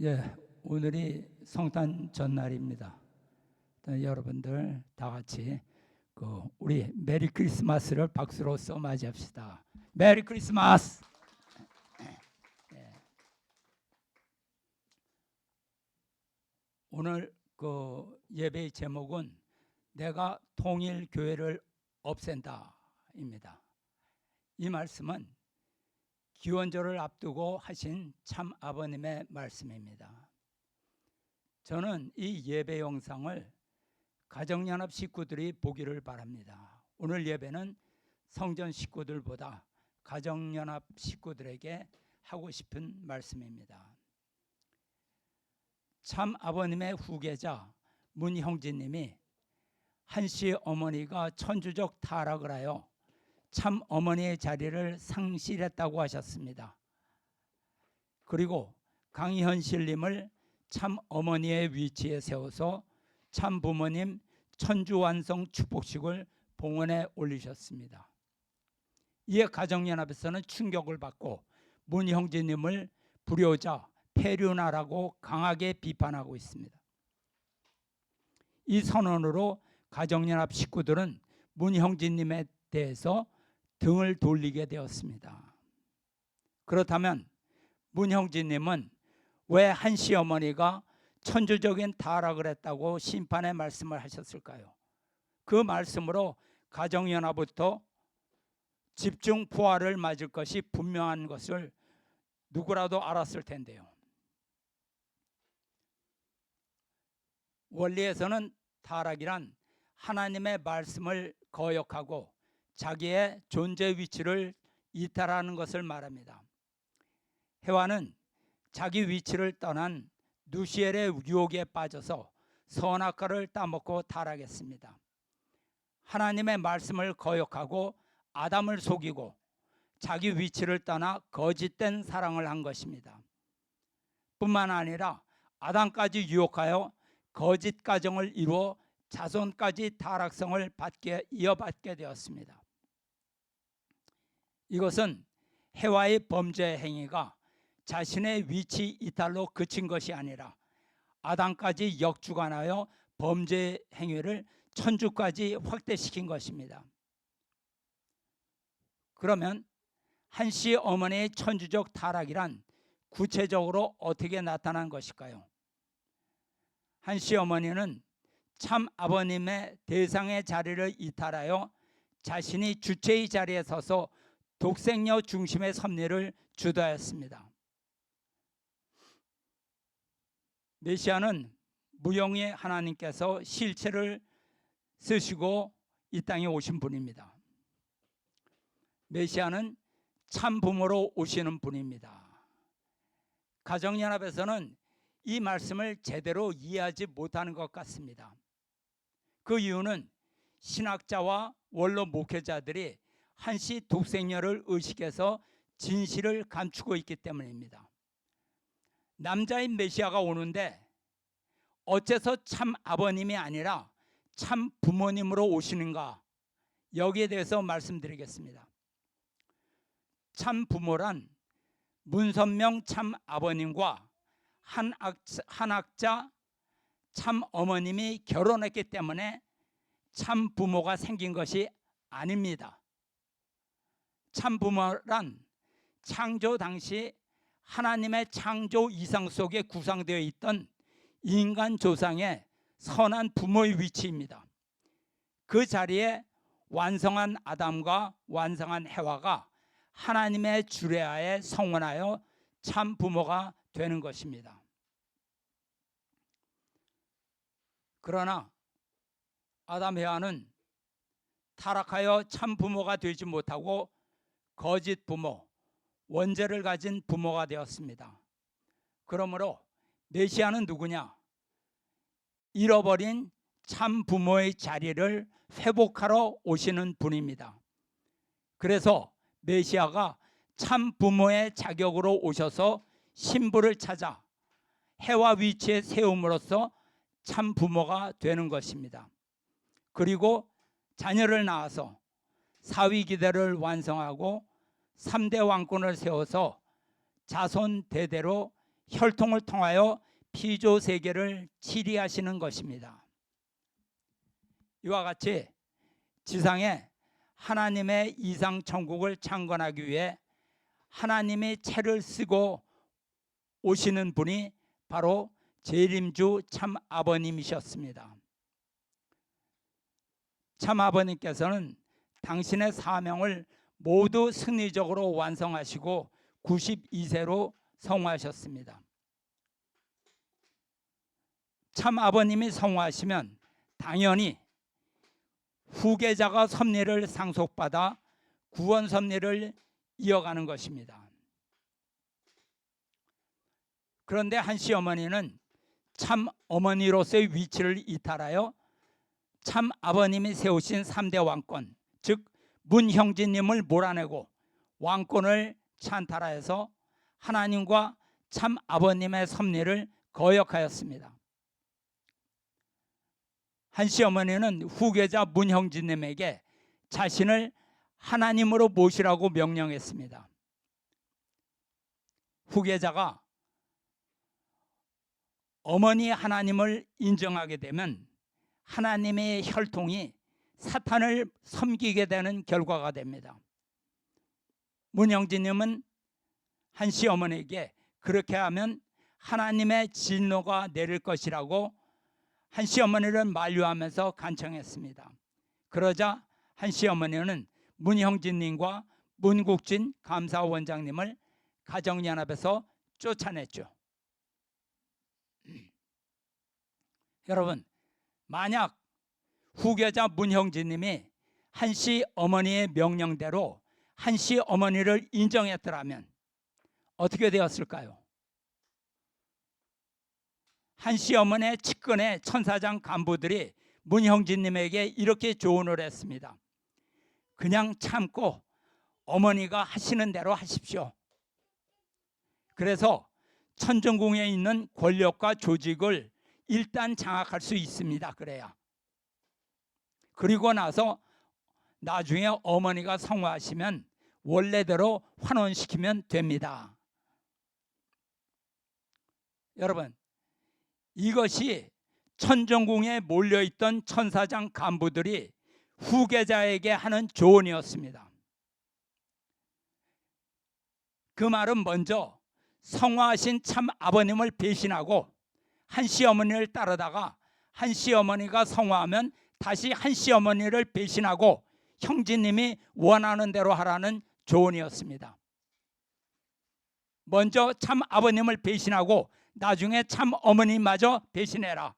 예, 오늘이 성탄 전날입니다. 여러분들 다 같이 우리 메리 크리스마스를 박수로써 맞이합시다. 메리 크리스마스. 예. 오늘 예배의 제목은 내가 통일 교회를 없앤다입니다. 이 말씀은 기원절을 앞두고 하신 참 아버님의 말씀입니다. 저는 이 예배 영상을 가정연합 식구들이 보기를 바랍니다. 오늘 예배는 성전 식구들보다 가정연합 식구들에게 하고 싶은 말씀입니다. 참 아버님의 후계자 문형진님이 한씨 어머니가 천주적 타락을 하여 참 어머니의 자리를 상실했다고 하셨습니다. 그리고 강현실님을 참 어머니의 위치에 세워서 참 부모님 천주완성 축복식을 봉헌에 올리셨습니다. 이에 가정연합에서는 충격을 받고 문형진님을 불효자, 폐륜하라고 강하게 비판하고 있습니다. 이 선언으로 가정연합 식구들은 문형진님에 대해서 등을 돌리게 되었습니다. 그렇다면 문형진님은 왜 한씨 어머니가 천주적인 타락을 했다고 심판의 말씀을 하셨을까요? 그 말씀으로 가정연합부터 집중 부활을 맞을 것이 분명한 것을 누구라도 알았을 텐데요. 원리에서는 타락이란 하나님의 말씀을 거역하고 자기의 존재 위치를 이탈하는 것을 말합니다. 해와는 자기 위치를 떠난 누시엘의 유혹에 빠져서 선악과를 따먹고 타락했습니다. 하나님의 말씀을 거역하고 아담을 속이고 자기 위치를 떠나 거짓된 사랑을 한 것입니다. 뿐만 아니라 아담까지 유혹하여 거짓 가정을 이루어 자손까지 타락성을 이어받게 되었습니다. 이것은 해와의 범죄 행위가 자신의 위치 이탈로 그친 것이 아니라 아담까지 역주관하여 범죄 행위를 천주까지 확대시킨 것입니다. 그러면 한씨 어머니의 천주적 타락이란 구체적으로 어떻게 나타난 것일까요? 한씨 어머니는 참 아버님의 대상의 자리를 이탈하여 자신이 주체의 자리에 서서 독생녀 중심의 섭리를 주도하였습니다. 메시아는 무영의 하나님께서 실체를 쓰시고 이 땅에 오신 분입니다. 메시아는 참 부모로 오시는 분입니다. 가정연합에서는 이 말씀을 제대로 이해하지 못하는 것 같습니다. 그 이유는 신학자와 원로 목회자들이 한씨 독생녀를 의식해서 진실을 감추고 있기 때문입니다. 남자인 메시아가 오는데 어째서 참 아버님이 아니라 참 부모님으로 오시는가? 여기에 대해서 말씀드리겠습니다. 참 부모란 문선명 참 아버님과 한학자 참 어머님이 결혼했기 때문에 참 부모가 생긴 것이 아닙니다. 참 부모란 창조 당시 하나님의 창조 이상 속에 구상되어 있던 인간 조상의 선한 부모의 위치입니다. 그 자리에 완성한 아담과 완성한 해와가 하나님의 주례하에 성원하여 참 부모가 되는 것입니다. 그러나 아담 해와는 타락하여 참 부모가 되지 못하고 거짓 부모, 원죄를 가진 부모가 되었습니다. 그러므로 메시아는 누구냐? 잃어버린 참 부모의 자리를 회복하러 오시는 분입니다. 그래서 메시아가 참 부모의 자격으로 오셔서 신부를 찾아 해와 위치에 세움으로써 참 부모가 되는 것입니다. 그리고 자녀를 낳아서 사위기대를 완성하고 3대 왕권을 세워서 자손 대대로 혈통을 통하여 피조 세계를 치리하시는 것입니다. 이와 같이 지상에 하나님의 이상 천국을 창건하기 위해 하나님이 채를 쓰고 오시는 분이 바로 재림주 참 아버님이셨습니다. 참 아버님께서는 당신의 사명을 모두 승리적으로 완성하시고 92세로 성화하셨습니다. 참 아버님이 성화하시면 당연히 후계자가 섭리를 상속받아 구원 섭리를 이어가는 것입니다. 그런데 한 시어머니는 참 어머니로서의 위치를 이탈하여 참 아버님이 세우신 3대 왕권, 즉 문형진님을 몰아내고 왕권을 찬탈하여서 하나님과 참 아버님의 섭리를 거역하였습니다. 한 시어머니는 후계자 문형진님에게 자신을 하나님으로 모시라고 명령했습니다. 후계자가 어머니 하나님을 인정하게 되면 하나님의 혈통이 사탄을 섬기게 되는 결과가 됩니다. 문형진님은 한 시어머니에게 그렇게 하면 하나님의 진노가 내릴 것이라고 한 시어머니를 만류하면서 간청했습니다. 그러자 한 시어머니는 문형진님과 문국진 감사원장님을 가정연합에서 쫓아냈죠. 여러분, 만약 후계자 문형진님이 한시 어머니의 명령대로 한시 어머니를 인정했더라면 어떻게 되었을까요? 한시 어머니의 측근의 천사장 간부들이 문형진님에게 이렇게 조언을 했습니다. 그냥 참고 어머니가 하시는 대로 하십시오. 그래서 천정궁에 있는 권력과 조직을 일단 장악할 수 있습니다. 그래야. 그리고 나서 나중에 어머니가 성화하시면 원래대로 환원시키면 됩니다. 여러분, 이것이 천정궁에 몰려있던 천사장 간부들이 후계자에게 하는 조언이었습니다. 그 말은 먼저 성화하신 참 아버님을 배신하고 한 시어머니를 따르다가 한 시어머니가 성화하면 다시 한 시어머니를 배신하고 형제님이 원하는 대로 하라는 조언이었습니다. 먼저 참 아버님을 배신하고 나중에 참 어머니마저 배신해라.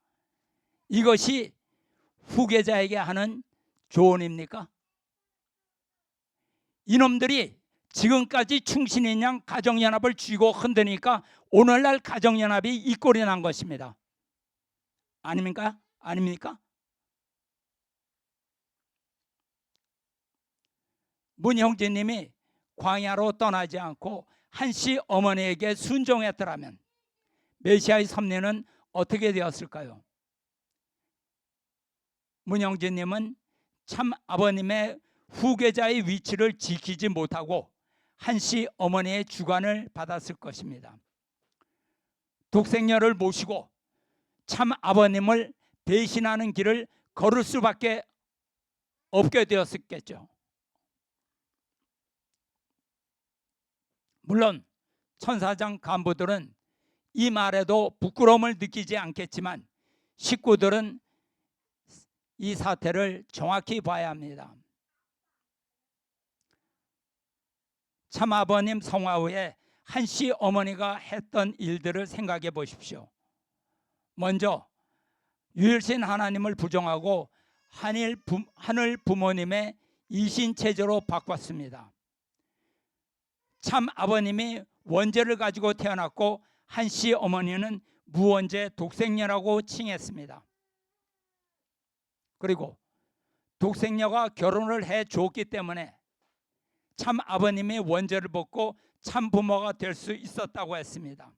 이것이 후계자에게 하는 조언입니까? 이놈들이 지금까지 충신인 양 가정연합을 쥐고 흔드니까 오늘날 가정연합이 이 꼴이 난 것입니다. 아닙니까? 아닙니까? 문형진님이 광야로 떠나지 않고 한시 어머니에게 순종했더라면 메시아의 섭리는 어떻게 되었을까요? 문형진님은 참 아버님의 후계자의 위치를 지키지 못하고 한시 어머니의 주관을 받았을 것입니다. 독생녀를 모시고 참 아버님을 배신하는 길을 걸을 수밖에 없게 되었겠죠. 물론 천사장 간부들은 이 말에도 부끄러움을 느끼지 않겠지만 식구들은 이 사태를 정확히 봐야 합니다. 참 아버님 성화 후에 한시 어머니가 했던 일들을 생각해 보십시오. 먼저 유일신 하나님을 부정하고 하늘 부모님의 이신체제로 바꿨습니다. 참 아버님이 원죄를 가지고 태어났고 한시 어머니는 무원죄 독생녀라고 칭했습니다. 그리고 독생녀가 결혼을 해줬기 때문에 참 아버님이 원죄를 벗고 참 부모가 될 수 있었다고 했습니다.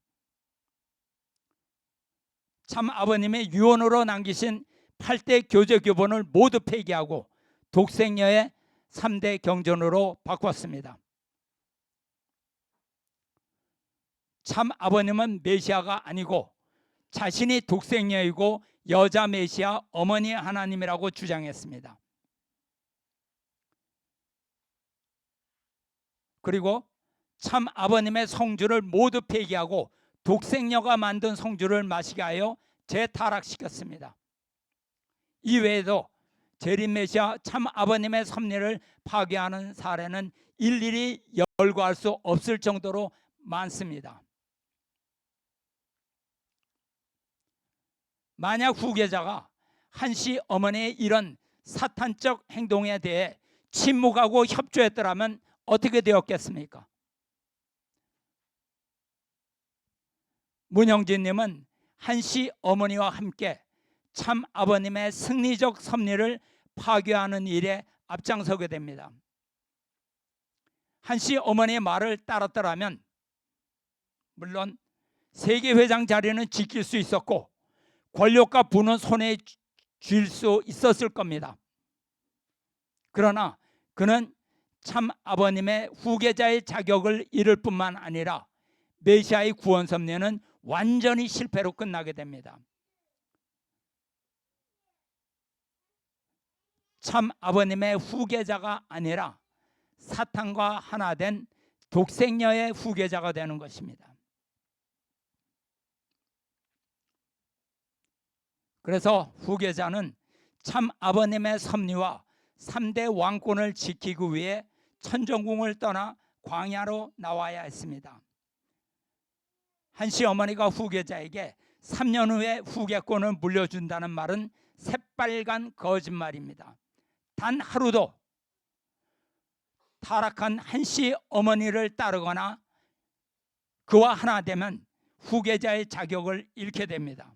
참 아버님이 유언으로 남기신 8대 교제 교본을 모두 폐기하고 독생녀의 3대 경전으로 바꿨습니다. 참 아버님은 메시아가 아니고 자신이 독생녀이고 여자 메시아 어머니 하나님이라고 주장했습니다. 그리고 참 아버님의 성주를 모두 폐기하고 독생녀가 만든 성주를 마시게 하여 재타락시켰습니다. 이외에도 재림 메시아 참 아버님의 섭리를 파괴하는 사례는 일일이 열거할 수 없을 정도로 많습니다. 만약 후계자가 한시 어머니의 이런 사탄적 행동에 대해 침묵하고 협조했더라면 어떻게 되었겠습니까? 문형진님은 한시 어머니와 함께 참 아버님의 승리적 섭리를 파괴하는 일에 앞장서게 됩니다. 한시 어머니의 말을 따랐더라면 물론 세계회장 자리는 지킬 수 있었고 권력과 부는 손에 쥘 수 있었을 겁니다. 그러나 그는 참 아버님의 후계자의 자격을 잃을 뿐만 아니라 메시아의 구원 섭리는 완전히 실패로 끝나게 됩니다. 참 아버님의 후계자가 아니라 사탄과 하나 된 독생녀의 후계자가 되는 것입니다. 그래서 후계자는 참 아버님의 섭리와 3대 왕권을 지키기 위해 천정궁을 떠나 광야로 나와야 했습니다. 한시 어머니가 후계자에게 3년 후에 후계권을 물려준다는 말은 새빨간 거짓말입니다. 단 하루도 타락한 한시 어머니를 따르거나 그와 하나 되면 후계자의 자격을 잃게 됩니다.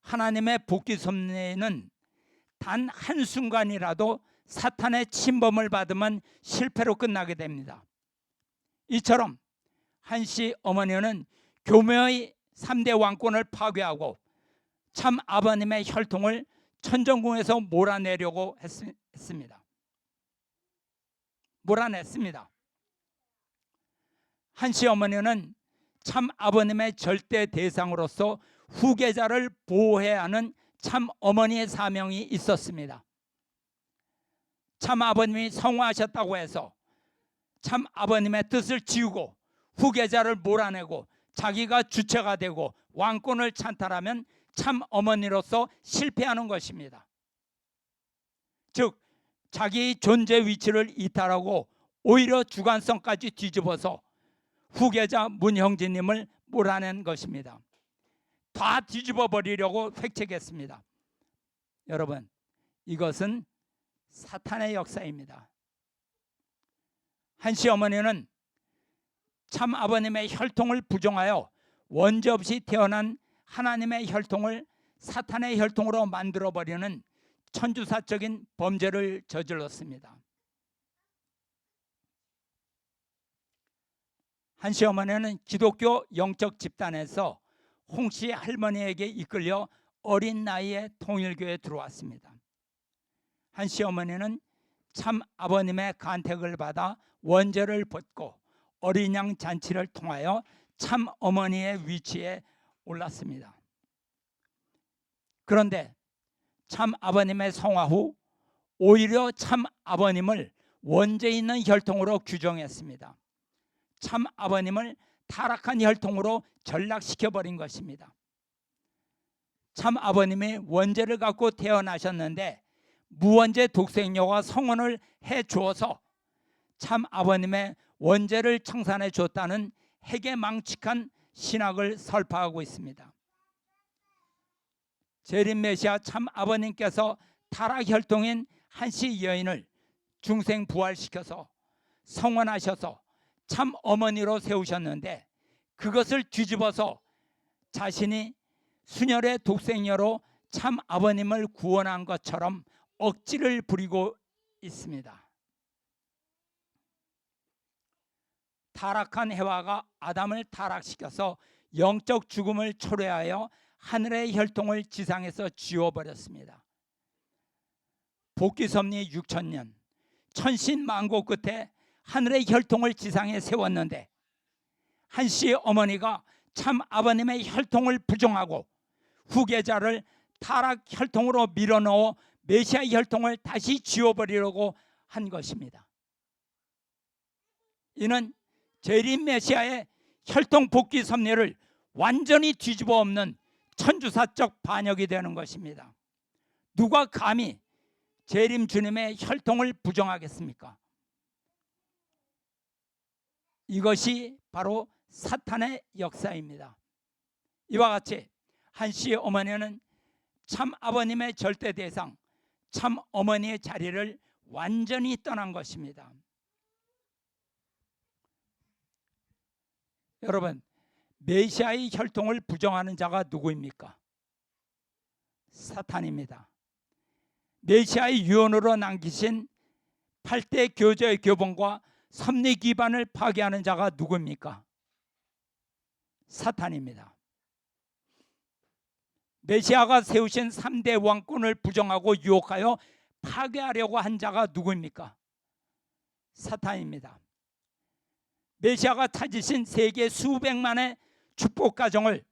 하나님의 복귀 섭리는 단 한순간이라도 사탄의 침범을 받으면 실패로 끝나게 됩니다. 이처럼 한시 어머니는 교묘히 3대 왕권을 파괴하고 참 아버님의 혈통을 천정궁에서 몰아내려고 했습니다. 몰아냈습니다. 한시 어머니는 참 아버님의 절대 대상으로서 후계자를 보호해야 하는 참 어머니의 사명이 있었습니다. 참 아버님이 성화하셨다고 해서 참 아버님의 뜻을 지우고 후계자를 몰아내고 자기가 주체가 되고 왕권을 찬탈하면 참 어머니로서 실패하는 것입니다. 즉 자기 존재 위치를 이탈하고 오히려 주관성까지 뒤집어서 후계자 문형진님을 몰아낸 것입니다. 다 뒤집어 버리려고 획책했습니다. 여러분, 이것은 사탄의 역사입니다. 한시 어머니는 참 아버님의 혈통을 부정하여 원죄 없이 태어난 하나님의 혈통을 사탄의 혈통으로 만들어버리는 천주사적인 범죄를 저질렀습니다. 한시 어머니는 기독교 영적 집단에서 홍씨 할머니에게 이끌려 어린 나이에 통일교에 들어왔습니다. 한시 어머니는 참 아버님의 간택을 받아 원죄를 벗고 어린 양 잔치를 통하여 참 어머니의 위치에 올랐습니다. 그런데 참 아버님의 성화 후 오히려 참 아버님을 원죄 있는 혈통으로 규정했습니다. 참 아버님을 타락한 혈통으로 전락시켜버린 것입니다. 참 아버님이 원죄를 갖고 태어나셨는데 무원죄 독생녀가 성혼을 해주어서 참 아버님의 원죄를 청산해 줬다는 해괴망측한 신학을 설파하고 있습니다. 재림 메시아 참 아버님께서 타락 혈통인 한시 여인을 중생 부활시켜서 성혼하셔서 참 어머니로 세우셨는데 그것을 뒤집어서 자신이 순혈의 독생녀로 참 아버님을 구원한 것처럼 억지를 부리고 있습니다. 타락한 해와가 아담을 타락시켜서 영적 죽음을 초래하여 하늘의 혈통을 지상에서 지워버렸습니다. 복귀섭리 6,000년 천신만고 끝에 하늘의 혈통을 지상에 세웠는데 한씨 어머니가 참 아버님의 혈통을 부정하고 후계자를 타락 혈통으로 밀어넣어 메시아의 혈통을 다시 지워버리려고 한 것입니다. 이는 재림 메시아의 혈통 복귀 섭리를 완전히 뒤집어 엎는 천주사적 반역이 되는 것입니다. 누가 감히 재림 주님의 혈통을 부정하겠습니까? 이것이 바로 사탄의 역사입니다. 이와 같이 한씨의 어머니는 참 아버님의 절대 대상, 참 어머니의 자리를 완전히 떠난 것입니다. 여러분, 메시아의 혈통을 부정하는 자가 누구입니까? 사탄입니다. 메시아의 유언으로 남기신 8대 교제의 교본과 섭리 기반을 파괴하는 자가 누구입니까? 사탄입니다. 메시아가 세우신 3대 왕권을 부정하고 유혹하여 파괴하려고 한 자가 누구입니까? 사탄입니다. 메시아가 찾으신 세계 수백만의 축복 가정을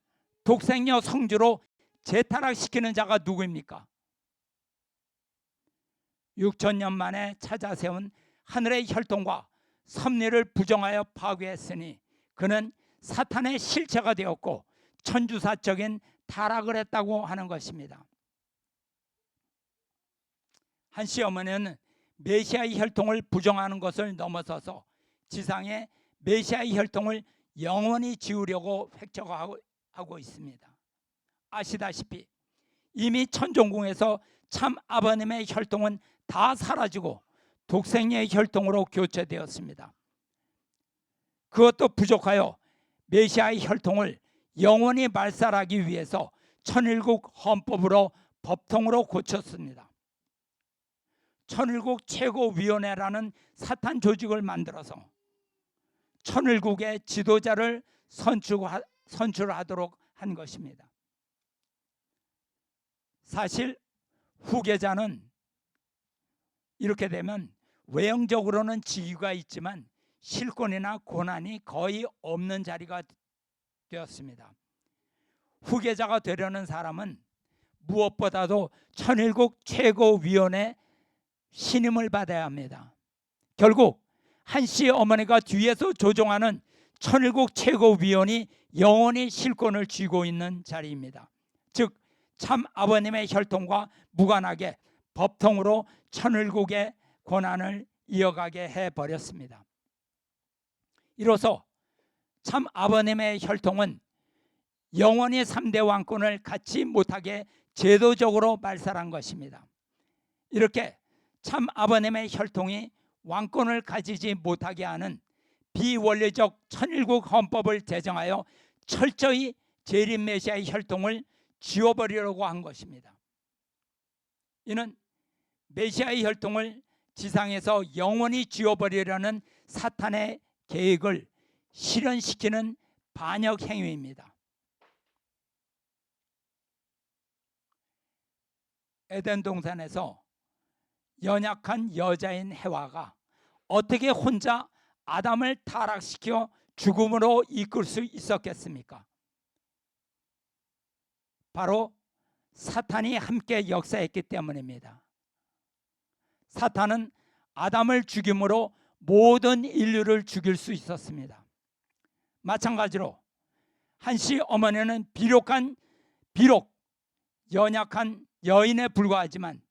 독생녀 성주로 재타락시키는 자가 누구입니까? 6,000년 만에 찾아 세운 하늘의 혈통과 섭리를 부정하여 파괴했으니 그는 사탄의 실체가 되었고 천주사적인 타락을 했다고 하는 것입니다. 한씨 어머니는 메시아의 혈통을 부정하는 것을 넘어서서 지상에 메시아의 혈통을 영원히 지우려고 획정하고 있습니다. 아시다시피 이미 천종궁에서 참 아버님의 혈통은 다 사라지고 독생녀의 혈통으로 교체되었습니다. 그것도 부족하여 메시아의 혈통을 영원히 말살하기 위해서 천일국 헌법으로 법통으로 고쳤습니다. 천일국 최고위원회라는 사탄 조직을 만들어서 천일국의 지도자를 선출하도록 한 것입니다. 사실 후계자는 이렇게 되면 외형적으로는 직위가 있지만 실권이나 권한이 거의 없는 자리가 되었습니다. 후계자가 되려는 사람은 무엇보다도 천일국 최고위원회 신임을 받아야 합니다. 결국 한씨 어머니가 뒤에서 조종하는 천일국 최고위원이 영원히 실권을 쥐고 있는 자리입니다. 즉 참 아버님의 혈통과 무관하게 법통으로 천일국의 권한을 이어가게 해버렸습니다. 이로써 참 아버님의 혈통은 영원히 3대 왕권을 갖지 못하게 제도적으로 말살한 것입니다. 이렇게 참 아버님의 혈통이 왕권을 가지지 못하게 하는 비원리적 천일국 헌법을 제정하여 철저히 재림 메시아의 혈통을 지워버리려고 한 것입니다. 이는 메시아의 혈통을 지상에서 영원히 지워버리려는 사탄의 계획을 실현시키는 반역 행위입니다. 에덴 동산에서 연약한 여자인 해와가 어떻게 혼자 아담을 타락시켜 죽음으로 이끌 수 있었겠습니까? 바로 사탄이 함께 역사했기 때문입니다. 사탄은 아담을 죽임으로 모든 인류를 죽일 수 있었습니다. 마찬가지로 한씨 어머니는 비록 연약한 여인에 불과하지만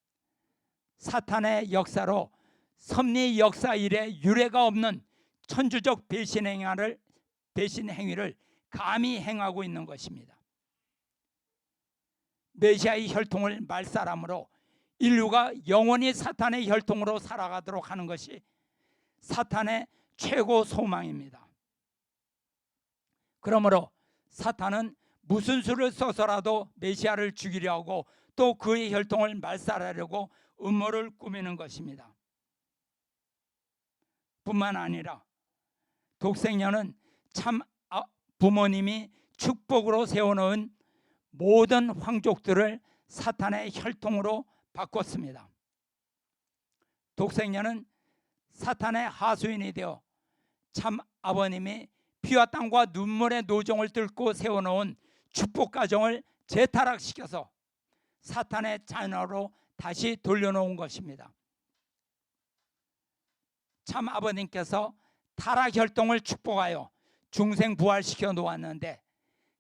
사탄의 역사로 섭리 역사 이래 유례가 없는 천주적 배신 행위를 감히 행하고 있는 것입니다. 메시아의 혈통을 말살함으로 인류가 영원히 사탄의 혈통으로 살아가도록 하는 것이 사탄의 최고 소망입니다. 그러므로 사탄은 무슨 수를 써서라도 메시아를 죽이려 하고 또 그의 혈통을 말살하려고 음모를 꾸미는 것입니다. 뿐만 아니라 독생녀는 참 부모님이 축복으로 세워놓은 모든 황족들을 사탄의 혈통으로 바꿨습니다. 독생녀는 사탄의 하수인이 되어 참 아버님이 피와 땀과 눈물의 노정을 뚫고 세워놓은 축복 가정을 재타락시켜서 사탄의 자녀로 다시 돌려놓은 것입니다. 참 아버님께서 타락 혈통을 축복하여 중생 부활시켜 놓았는데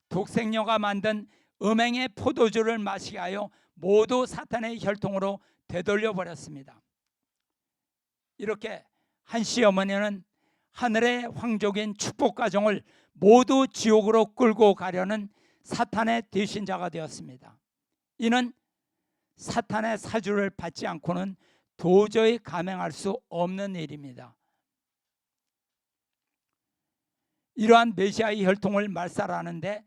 독생녀가 만든 음행의 포도주를 마시게 하여 모두 사탄의 혈통으로 되돌려 버렸습니다. 이렇게 한 시어머니는 하늘의 황족인 축복 가정을 모두 지옥으로 끌고 가려는 사탄의 대신자가 되었습니다. 이는 사탄의 사주를 받지 않고는 도저히 감행할 수 없는 일입니다. 이러한 메시아의 혈통을 말살하는데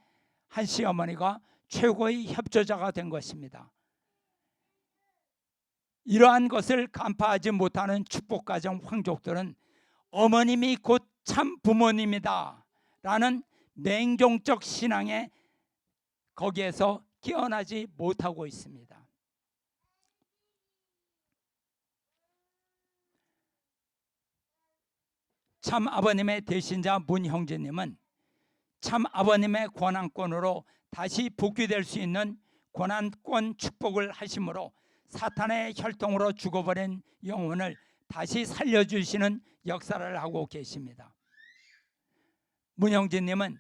한 시어머니가 최고의 협조자가 된 것입니다. 이러한 것을 간파하지 못하는 축복가정 황족들은 어머님이 곧 참 부모님이다 라는 맹종적 신앙에 거기에서 깨어나지 못하고 있습니다. 참 아버님의 대신자 문형제님은 참 아버님의 권한권으로 다시 복귀될 수 있는 권한권 축복을 하심으로 사탄의 혈통으로 죽어버린 영혼을 다시 살려주시는 역사를 하고 계십니다. 문형진님은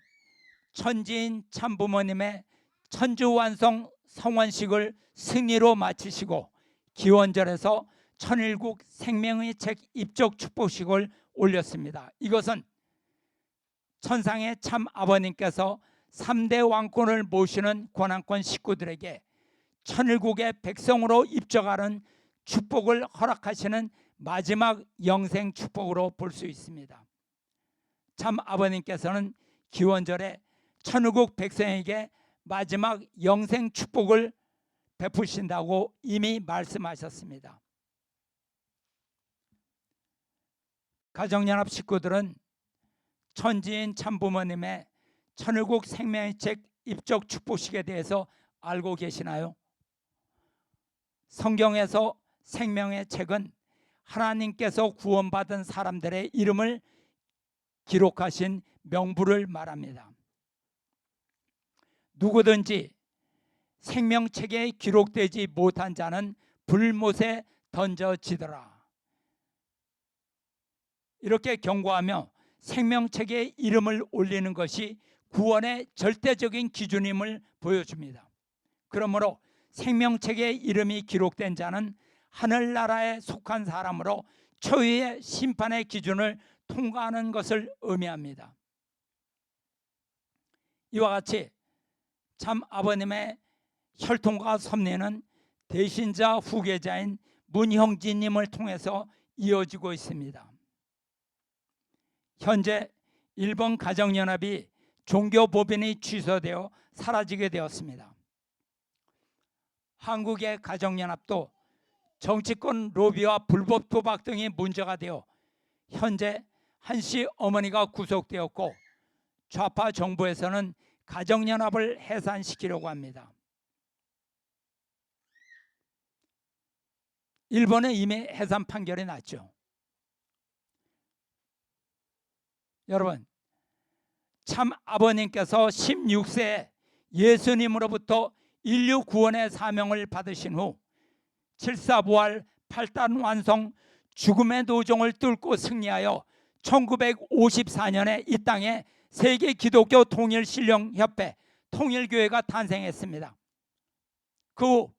천지인 참부모님의 천주완성 성원식을 승리로 마치시고 기원절에서 천일국 생명의 책 입적 축복식을 올렸습니다. 이것은 천상의 참 아버님께서 3대 왕권을 모시는 권한권 식구들에게 천일국의 백성으로 입적하는 축복을 허락하시는 마지막 영생 축복으로 볼 수 있습니다. 참 아버님께서는 기원절에 천일국 백성에게 마지막 영생 축복을 베푸신다고 이미 말씀하셨습니다. 가정연합 식구들은 천지인 참부모님의 천일국 생명의 책 입적 축복식에 대해서 알고 계시나요? 성경에서 생명의 책은 하나님께서 구원받은 사람들의 이름을 기록하신 명부를 말합니다. 누구든지 생명책에 기록되지 못한 자는 불못에 던져지더라. 이렇게 경고하며 생명책에 이름을 올리는 것이 구원의 절대적인 기준임을 보여줍니다. 그러므로 생명책에 이름이 기록된 자는 하늘나라에 속한 사람으로 초유의 심판의 기준을 통과하는 것을 의미합니다. 이와 같이 참 아버님의 혈통과 섭리는 대신자 후계자인 문형진님을 통해서 이어지고 있습니다. 현재 일본 가정연합이 종교법인이 취소되어 사라지게 되었습니다. 한국의 가정연합도 정치권 로비와 불법 도박 등이 문제가 되어 현재 한씨 어머니가 구속되었고 좌파 정부에서는 가정연합을 해산시키려고 합니다. 일본은 이미 해산 판결이 났죠. 여러분, 참 아버님께서 16세에 예수님으로부터 인류 구원의 사명을 받으신 후 7사부활 8단 완성 죽음의 노종을 뚫고 승리하여 1954년에 이 땅에 세계 기독교 통일 신령 협회 통일교회가 탄생했습니다. 그 후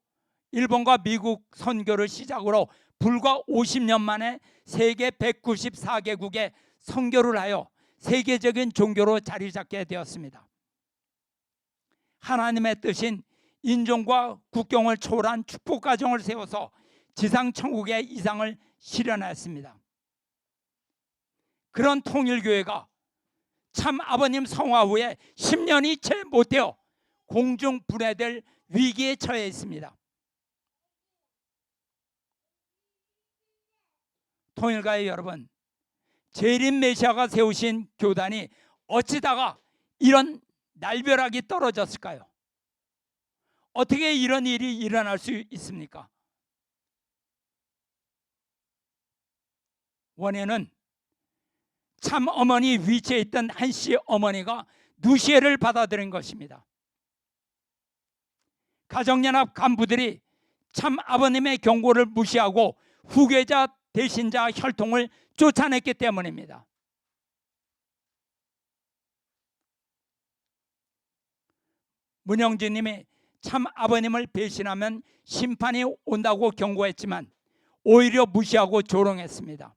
일본과 미국 선교를 시작으로 불과 50년 만에 세계 194개국에 선교를 하여 세계적인 종교로 자리 잡게 되었습니다. 하나님의 뜻인 인종과 국경을 초월한 축복 가정을 세워서 지상 천국의 이상을 실현하였습니다. 그런 통일교회가 참 아버님 성화 후에 10년이 채 못되어 공중 분해될 위기에 처해 있습니다. 통일가의 여러분, 재림 메시아가 세우신 교단이 어찌다가 이런 날벼락이 떨어졌을까요? 어떻게 이런 일이 일어날 수 있습니까? 원인은 참 어머니 위치에 있던 한씨 어머니가 누시애를 받아들인 것입니다. 가정연합 간부들이 참 아버님의 경고를 무시하고 후계자 대신자 혈통을 쫓아냈기 때문입니다. 문영진님이 참 아버님을 배신하면 심판이 온다고 경고했지만 오히려 무시하고 조롱했습니다.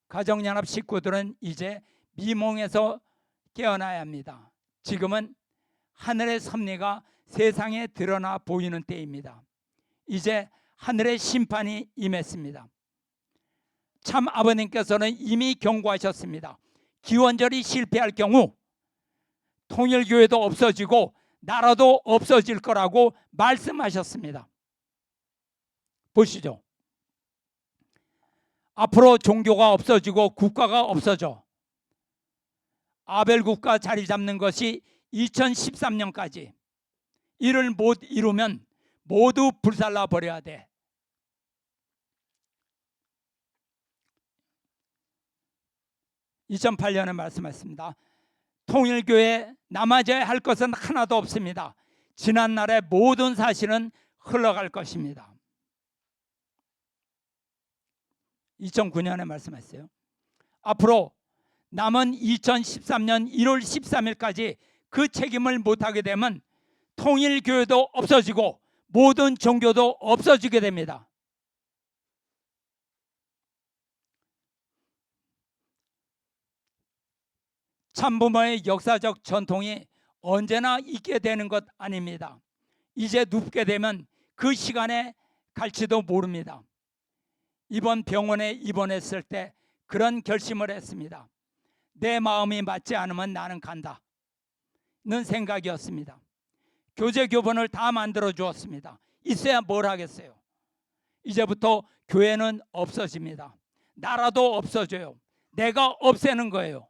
가정연합 식구들은 이제 미몽에서 깨어나야 합니다. 지금은 하늘의 섭리가 세상에 드러나 보이는 때입니다. 이제 하늘의 심판이 임했습니다. 참 아버님께서는 이미 경고하셨습니다. 기원절이 실패할 경우 통일교회도 없어지고 나라도 없어질 거라고 말씀하셨습니다. 보시죠. 앞으로 종교가 없어지고 국가가 없어져 아벨 국가 자리 잡는 것이 2013년까지 이를 못 이루면 모두 불살라 버려야 돼. (2008년에) 말씀했습니다. 통일교회에 남아져야 할 것은 하나도 없습니다. 지난날의 모든 사실은 흘러갈 것입니다. 2009년에 말씀했어요. 앞으로 남은 2013년 1월 13일까지 그 책임을 못하게 되면 통일교회도 없어지고 모든 종교도 없어지게 됩니다. 참부모의 역사적 전통이 언제나 있게 되는 것 아닙니다. 이제 눕게 되면 그 시간에 갈지도 모릅니다. 이번 병원에 입원했을 때 그런 결심을 했습니다. 내 마음이 맞지 않으면 나는 간다 는 생각이었습니다. 교재 교본을 다 만들어 주었습니다. 있어야 뭘 하겠어요. 이제부터 교회는 없어집니다. 나라도 없어져요. 내가 없애는 거예요.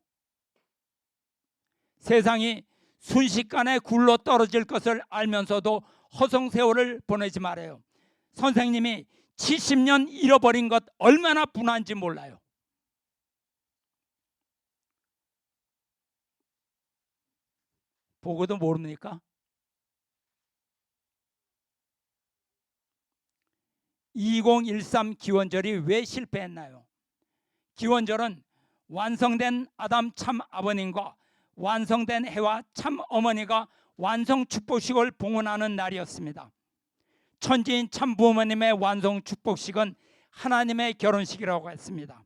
세상이 순식간에 굴러 떨어질 것을 알면서도 허송세월을 보내지 말아요. 선생님이 70년 잃어버린 것 얼마나 분한지 몰라요. 보고도 모릅니까? 2013 기원절이 왜 실패했나요? 기원절은 완성된 아담 참 아버님과 완성된 해와 참 어머니가 완성 축복식을 봉헌하는 날이었습니다. 천지인 참 부모님의 완성 축복식은 하나님의 결혼식이라고 했습니다.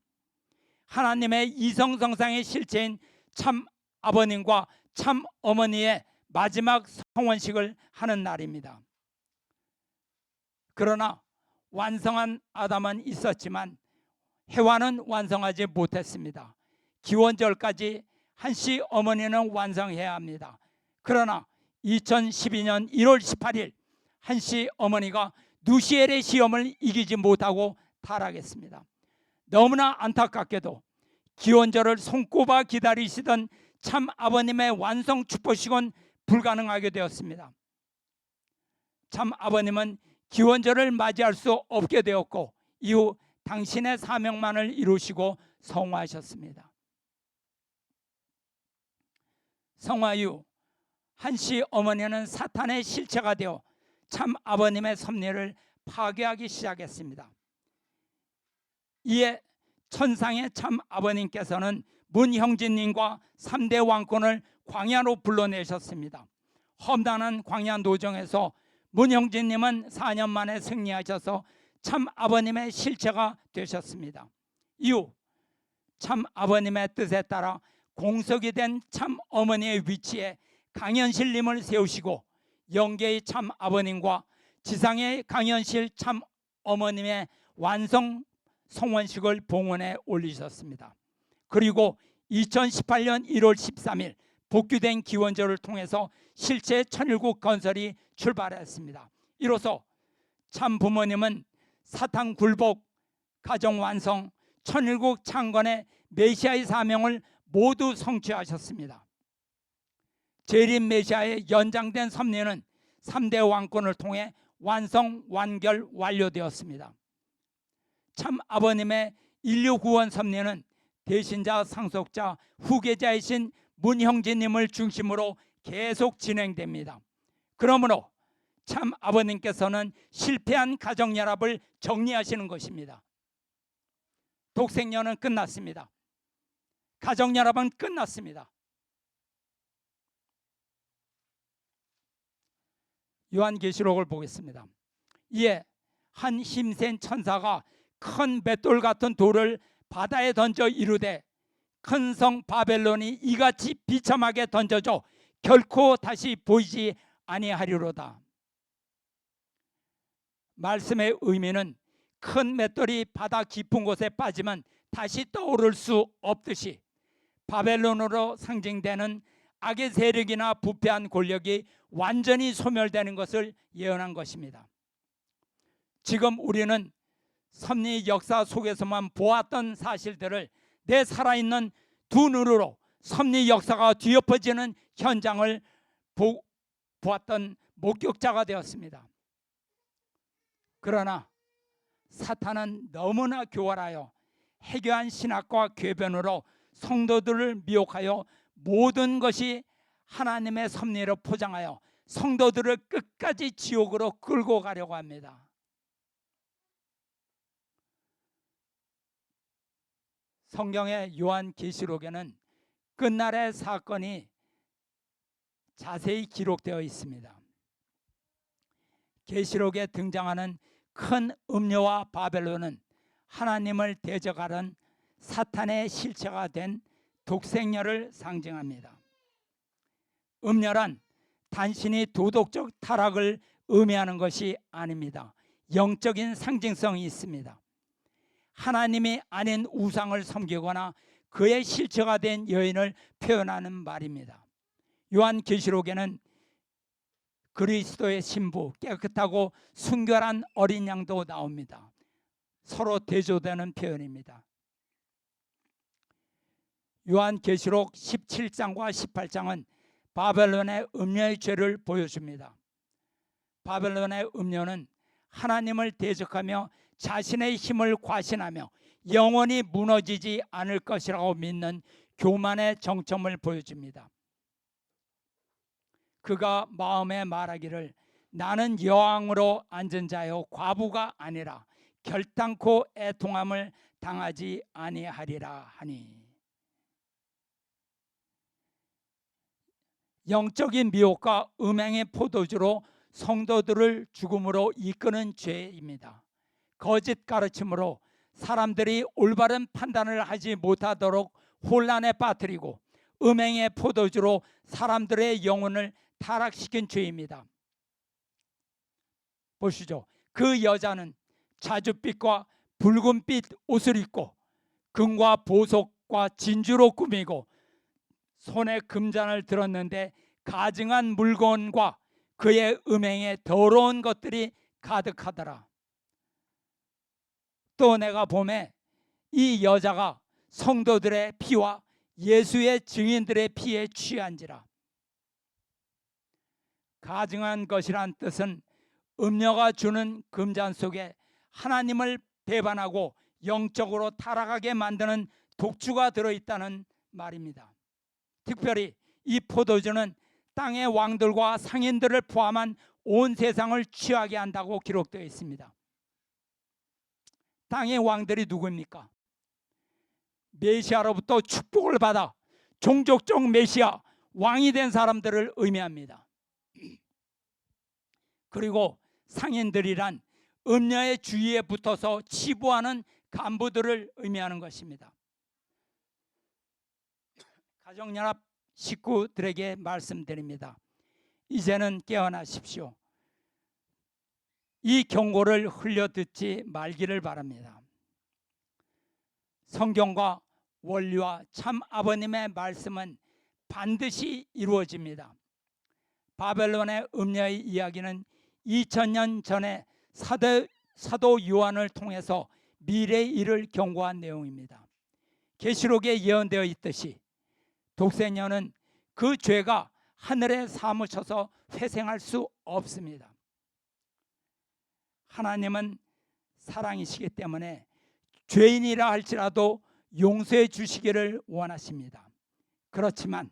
하나님의 이성성상의 실체인 참 아버님과 참 어머니의 마지막 성원식을 하는 날입니다. 그러나 완성한 아담은 있었지만 해와는 완성하지 못했습니다. 기원절까지 한씨 어머니는 완성해야 합니다. 그러나 2012년 1월 18일 한씨 어머니가 누시엘의 시험을 이기지 못하고 타락했습니다. 너무나 안타깝게도 기원절을 손꼽아 기다리시던 참 아버님의 완성 축복식은 불가능하게 되었습니다. 참 아버님은 기원절을 맞이할 수 없게 되었고 이후 당신의 사명만을 이루시고 성화하셨습니다. 성화 이후 한씨 어머니는 사탄의 실체가 되어 참 아버님의 섭리를 파괴하기 시작했습니다. 이에 천상의 참 아버님께서는 문형진님과 3대 왕권을 광야로 불러내셨습니다. 험난한 광야 노정에서 문형진님은 4년 만에 승리하셔서 참 아버님의 실체가 되셨습니다. 이후 참 아버님의 뜻에 따라 공석이 된 참 어머니의 위치에 강현실님을 세우시고 영계의 참 아버님과 지상의 강현실 참 어머님의 완성 성원식을 봉헌해 올리셨습니다. 그리고 2018년 1월 13일 복귀된 기원절을 통해서 실제 천일국 건설이 출발했습니다. 이로써 참 부모님은 사탕 굴복, 가정 완성, 천일국 창건의 메시아의 사명을 모두 성취하셨습니다. 재림 메시아의 연장된 섭리는 3대 왕권을 통해 완성, 완결, 완료되었습니다. 참 아버님의 인류 구원 섭리는 대신자, 상속자, 후계자이신 문형제님을 중심으로 계속 진행됩니다. 그러므로 참 아버님께서는 실패한 가정연합을 정리하시는 것입니다. 독생녀는 끝났습니다. 가정연합은 끝났습니다. 요한계시록을 보겠습니다. 이에 한 힘센 천사가 큰 맷돌 같은 돌을 바다에 던져 이르되 큰 성 바벨론이 이같이 비참하게 던져져 결코 다시 보이지 아니하리로다. 말씀의 의미는 큰 맷돌이 바다 깊은 곳에 빠지면 다시 떠오를 수 없듯이 바벨론으로 상징되는 악의 세력이나 부패한 권력이 완전히 소멸되는 것을 예언한 것입니다. 지금 우리는 섭리 역사 속에서만 보았던 사실들을 내 살아있는 두 눈으로 섭리 역사가 뒤엎어지는 현장을 보았던 목격자가 되었습니다. 그러나 사탄은 너무나 교활하여 해교한 신학과 궤변으로 성도들을 미혹하여 모든 것이 하나님의 섭리로 포장하여 성도들을 끝까지 지옥으로 끌고 가려고 합니다. 성경의 요한계시록에는 끝날의 사건이 자세히 기록되어 있습니다. 계시록에 등장하는 큰 음녀와 바벨론은 하나님을 대적하는 사탄의 실체가 된 독생녀를 상징합니다. 음녀란 단순히 도덕적 타락을 의미하는 것이 아닙니다. 영적인 상징성이 있습니다. 하나님이 아닌 우상을 섬기거나 그의 실체가 된 여인을 표현하는 말입니다. 요한계시록에는 그리스도의 신부, 깨끗하고 순결한 어린 양도 나옵니다. 서로 대조되는 표현입니다. 요한계시록 17장과 18장은 바벨론의 음녀의 죄를 보여줍니다. 바벨론의 음녀는 하나님을 대적하며 자신의 힘을 과신하며 영원히 무너지지 않을 것이라고 믿는 교만의 정점을 보여줍니다. 그가 마음에 말하기를 나는 여왕으로 앉은 자요 과부가 아니라 결단코 애통함을 당하지 아니하리라 하니. 영적인 미혹과 음행의 포도주로 성도들을 죽음으로 이끄는 죄입니다. 거짓 가르침으로 사람들이 올바른 판단을 하지 못하도록 혼란에 빠뜨리고 음행의 포도주로 사람들의 영혼을 타락시킨 죄입니다. 보시죠. 그 여자는 자줏빛과 붉은빛 옷을 입고 금과 보석과 진주로 꾸미고 손에 금잔을 들었는데 가증한 물건과 그의 음행에 더러운 것들이 가득하더라. 또 내가 보매 이 여자가 성도들의 피와 예수의 증인들의 피에 취한지라. 가증한 것이란 뜻은 음녀가 주는 금잔 속에 하나님을 배반하고 영적으로 타락하게 만드는 독주가 들어있다는 말입니다. 특별히 이 포도주는 땅의 왕들과 상인들을 포함한 온 세상을 취하게 한다고 기록되어 있습니다. 땅의 왕들이 누구입니까? 메시아로부터 축복을 받아 종족적 메시아 왕이 된 사람들을 의미합니다. 그리고 상인들이란 음녀의 주위에 붙어서 치부하는 간부들을 의미하는 것입니다. 가정연합 식구들에게 말씀드립니다. 이제는 깨어나십시오. 이 경고를 흘려듣지 말기를 바랍니다. 성경과 원리와 참 아버님의 말씀은 반드시 이루어집니다. 바벨론의 음녀의 이야기는 2000년 전에 사도 요한을 통해서 미래의 일을 경고한 내용입니다. 계시록에 예언되어 있듯이 독생녀는 그 죄가 하늘에 사무쳐서 회생할 수 없습니다. 하나님은 사랑이시기 때문에 죄인이라 할지라도 용서해 주시기를 원하십니다. 그렇지만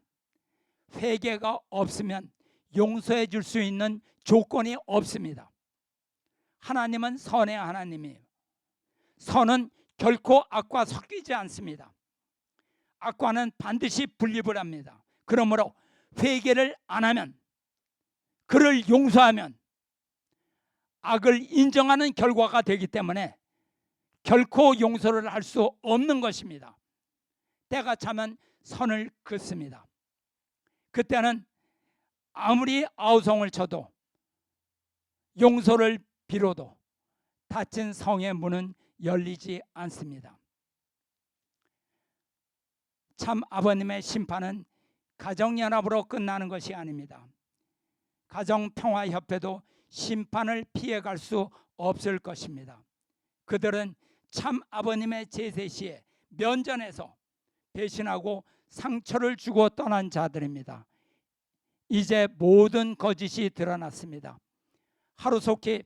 회개가 없으면 용서해 줄 수 있는 조건이 없습니다. 하나님은 선의 하나님이에요. 선은 결코 악과 섞이지 않습니다. 악과는 반드시 분립을 합니다. 그러므로 회개를 안 하면, 그를 용서하면 악을 인정하는 결과가 되기 때문에 결코 용서를 할 수 없는 것입니다. 때가 차면 선을 긋습니다. 그때는 아무리 아우성을 쳐도 용서를 빌어도 닫힌 성의 문은 열리지 않습니다. 참 아버님의 심판은 가정연합으로 끝나는 것이 아닙니다. 가정평화협회도 심판을 피해갈 수 없을 것입니다. 그들은 참 아버님의 제세 시에 면전에서 배신하고 상처를 주고 떠난 자들입니다. 이제 모든 거짓이 드러났습니다. 하루속히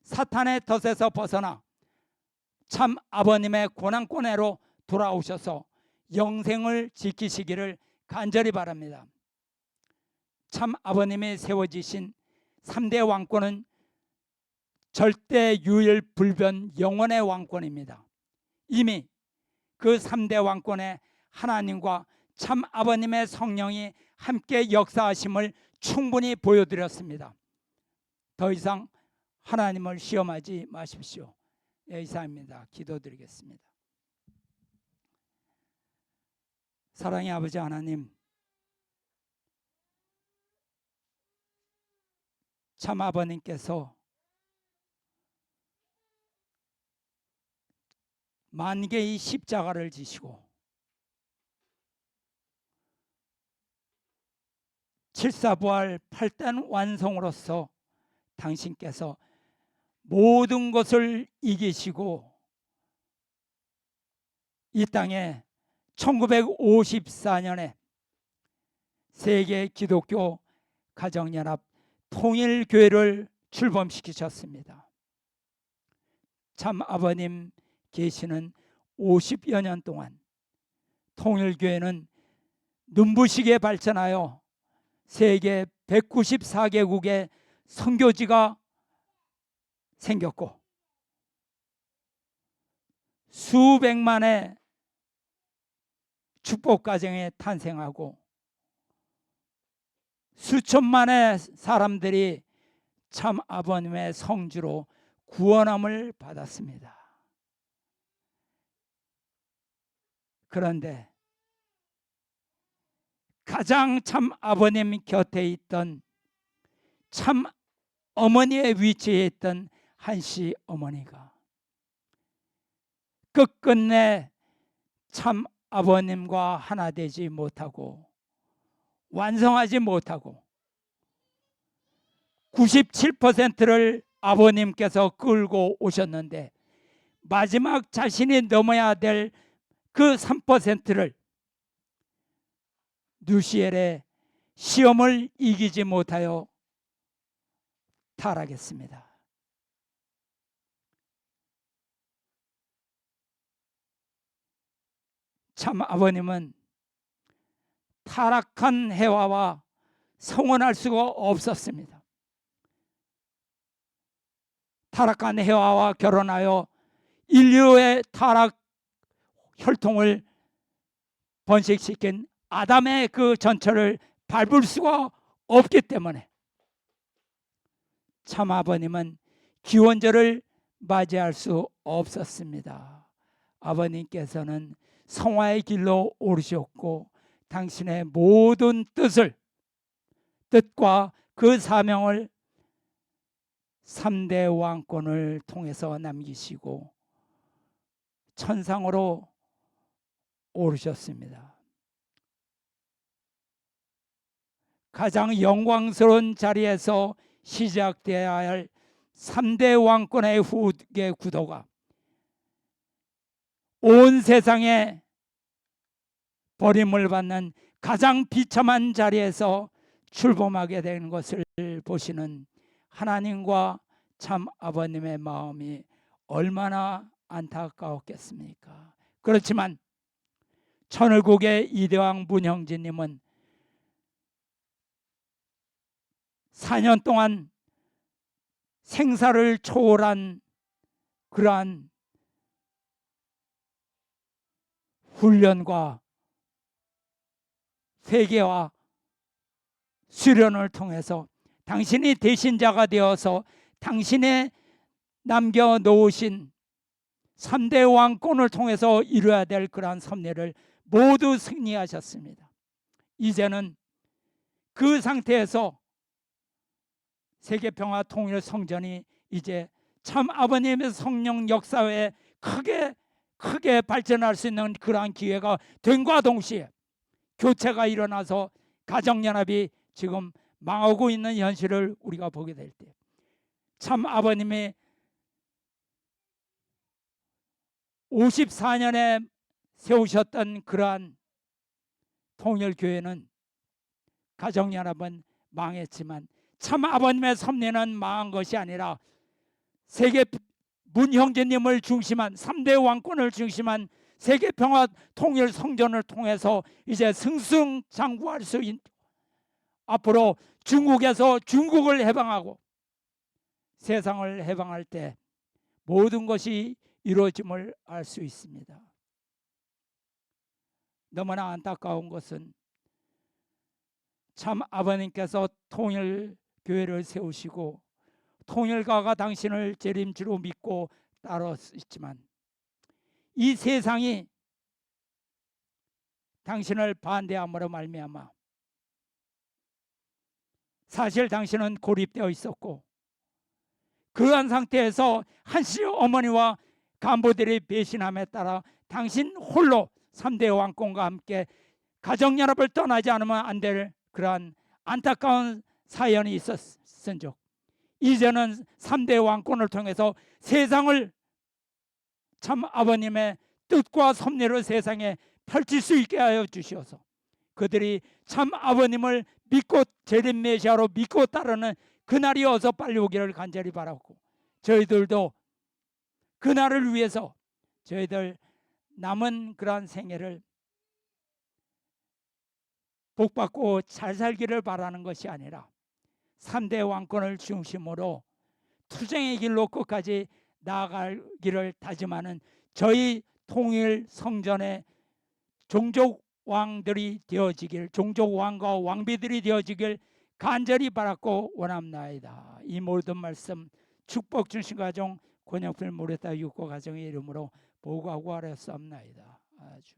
사탄의 덫에서 벗어나 참 아버님의 고난권내로 돌아오셔서 영생을 지키시기를 간절히 바랍니다. 참 아버님이 세워지신 3대 왕권은 절대 유일 불변 영원의 왕권입니다. 이미 그 3대 왕권에 하나님과 참 아버님의 성령이 함께 역사하심을 충분히 보여드렸습니다. 더 이상 하나님을 시험하지 마십시오. 이상입니다. 기도드리겠습니다. 사랑의 아버지 하나님, 참 아버님께서 만개의 십자가를 지시고 7사부활 8단 완성으로서 당신께서 모든 것을 이기시고 이 땅에 1954년에 세계 기독교 가정연합 통일교회를 출범시키셨습니다. 참 아버님 계시는 50여 년 동안 통일교회는 눈부시게 발전하여 세계 194개국의 선교지가 생겼고 수백만의 축복가정에 탄생하고 수천만의 사람들이 참 아버님의 성주로 구원함을 받았습니다. 그런데 가장 참 아버님 곁에 있던 참 어머니의 위치에 있던 한씨 어머니가 끝끝내 참 아버님과 하나 되지 못하고 완성하지 못하고 97%를 아버님께서 끌고 오셨는데 마지막 자신이 넘어야 될 그 3%를 누시엘의 시험을 이기지 못하여 타락했습니다. 참 아버님은 타락한 해와와 성혼할 수가 없었습니다. 타락한 해와와 결혼하여 인류의 타락 혈통을 번식시킨 아담의 그 전철을 밟을 수가 없기 때문에 참 아버님은 기원절을 맞이할 수 없었습니다. 아버님께서는 성화의 길로 오르셨고 당신의 모든 뜻과 그 사명을 3대 왕권을 통해서 남기시고 천상으로 오르셨습니다. 가장 영광스러운 자리에서 시작되어야 할 3대 왕권의 후계 구도가 온 세상에 버림을 받는 가장 비참한 자리에서 출범하게 되는 것을 보시는 하나님과 참 아버님의 마음이 얼마나 안타까웠겠습니까? 그렇지만 천을국의 이대왕 문형진님은 4년 동안 생사를 초월한 그러한 훈련과 회개와 수련을 통해서 당신이 대신자가 되어서 당신의 남겨놓으신 3대 왕권을 통해서 이루어야 될 그러한 섭리를 모두 승리하셨습니다. 이제는 그 상태에서 세계평화 통일 성전이 이제 참 아버님의 성령 역사에 크게 발전할 수 있는 그러한 기회가 된과 동시에 교체가 일어나서 가정연합이 지금 망하고 있는 현실을 우리가 보게 될 때 참 아버님이 54년에 세우셨던 그러한 통일교회는 가정연합은 망했지만 참 아버님의 섭리는 망한 것이 아니라 세계 문형제님을 중심한 3대 왕권을 중심한 세계평화 통일 성전을 통해서 이제 승승장구할 수 있는, 앞으로 중국에서 중국을 해방하고 세상을 해방할 때 모든 것이 이루어짐을 알 수 있습니다. 너무나 안타까운 것은 참 아버님께서 통일교회를 세우시고 통일가가 당신을 재림주로 믿고 따랐지만 이 세상이 당신을 반대함으로 말미암아 사실 당신은 고립되어 있었고 그러한 상태에서 한시 어머니와 간부들의 배신함에 따라 당신 홀로 3대 왕권과 함께 가정연합을 떠나지 않으면 안 될 그러한 안타까운 사연이 있었은즉 이제는 3대 왕권을 통해서 세상을 참 아버님의 뜻과 섭리를 세상에 펼칠 수 있게 하여 주시어서 그들이 참 아버님을 믿고 재림 메시아로 믿고 따르는 그날이 어서 빨리 오기를 간절히 바라고 저희들도 그날을 위해서 저희들 남은 그러한 생애를 복받고 잘 살기를 바라는 것이 아니라 3대 왕권을 중심으로 투쟁의 길로 끝까지 나아가기를 다짐하는 저희 통일 성전의 종족 왕들이 되어지길, 종족 왕과 왕비들이 되어지길 간절히 바랐고 원합나이다. 이 모든 말씀 축복 주신 가정 권영필 모레타 육고 가정의 이름으로 보고하고 아뢰었사옵나이다. 아주